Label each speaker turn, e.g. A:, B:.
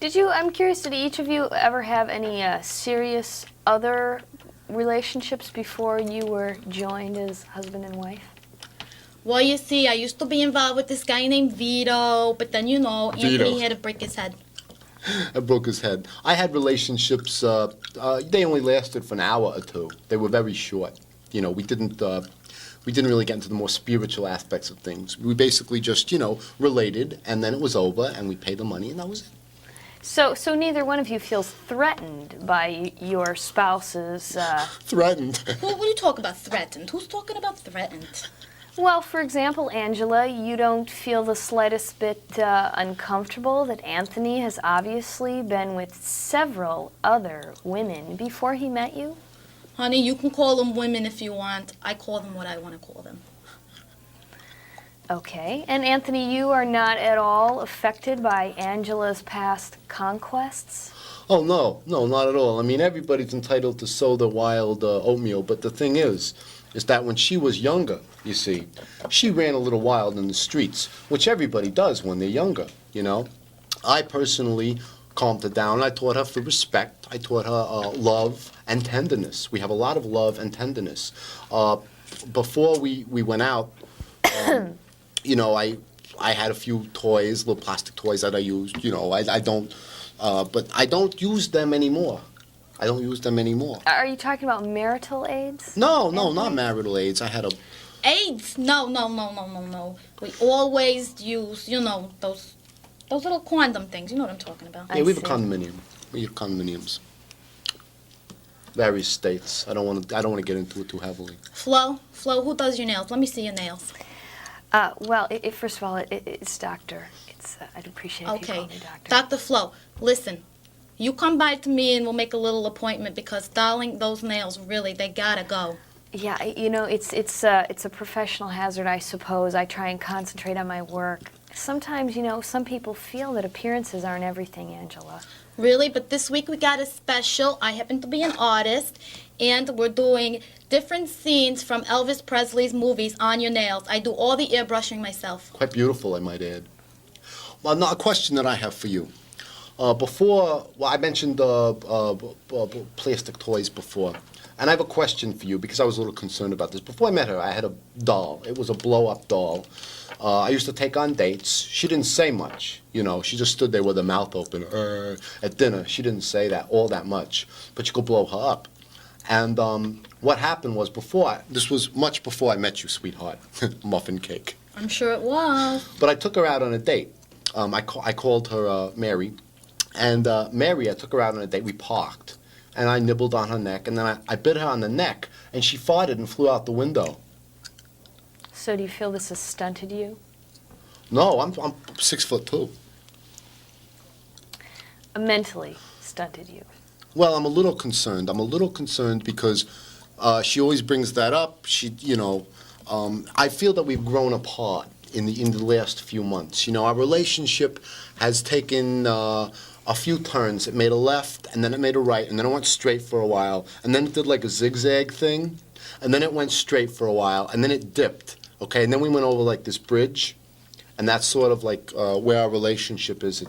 A: I'm curious, did each of you ever have any serious other relationships before you were joined as husband and wife?
B: Well, you see, I used to be involved with this guy named Vito, but then, Anthony had to break his head.
C: I broke his head. I had relationships, they only lasted for an hour or two. They were very short. We didn't really get into the more spiritual aspects of things. We basically just, related, and then it was over, and we paid the money, and that was it.
A: So neither one of you feels threatened by your spouse's...
C: Threatened?
B: What do you talk about threatened? Who's talking about threatened?
A: Well, for example, Angela, you don't feel the slightest bit uncomfortable that Anthony has obviously been with several other women before he met you?
B: Honey, you can call them women if you want. I call them what I want to call them.
A: Okay. And Anthony, you are not at all affected by Angela's past conquests?
C: Oh, no, not at all. I mean, everybody's entitled to sow their wild oatmeal, but the thing is that when she was younger, you see, she ran a little wild in the streets, which everybody does when they're younger, I personally calmed her down. I taught her for respect. I taught her love and tenderness. We have a lot of love and tenderness. Before we went out, I had a few toys, little plastic toys that I used. But I don't use them anymore.
A: Are you talking about marital aids?
C: No, not marital aids. I had a...
B: AIDS? No. We always use, those little condom things. You know what I'm talking about.
C: Yeah, we have a condominium. We have condominiums. Various states. I don't want to get into it too heavily.
B: Flo, who does your nails? Let me see your nails.
A: Well, first of all, it's Doctor. I'd appreciate it if you call me Doctor.
B: Dr. Flo, listen. You come by to me and we'll make a little appointment because, darling, those nails, really, they gotta go.
A: Yeah, it's a professional hazard, I suppose. I try and concentrate on my work. Sometimes, some people feel that appearances aren't everything, Angela.
B: Really? But this week we got a special. I happen to be an artist, and we're doing different scenes from Elvis Presley's movies on your nails. I do all the airbrushing myself.
C: Quite beautiful, I might add. Well, now, a question that I have for you. I mentioned plastic toys before. And I have a question for you because I was a little concerned about this. Before I met her, I had a doll. It was a blow-up doll. I used to take on dates. She didn't say much, She just stood there with her mouth open. At dinner, she didn't say all that much. But you could blow her up. And what happened was this was much before I met you, sweetheart. Muffin cake.
B: I'm sure it was.
C: But I took her out on a date. I called her Mary. And Mary, I took her out on a date. We parked. And I nibbled on her neck, and then I bit her on the neck, and she farted and flew out the window.
A: So do you feel this has stunted you?
C: No, I'm 6'2".
A: Mentally stunted you?
C: Well, I'm a little concerned. Because she always brings that up. I feel that we've grown apart in the last few months. Our relationship has taken a few turns. It made a left, and then it made a right, and then it went straight for a while, and then it did like a zigzag thing, and then it went straight for a while, and then it dipped, okay? And then we went over like this bridge, and that's sort of like where our relationship is.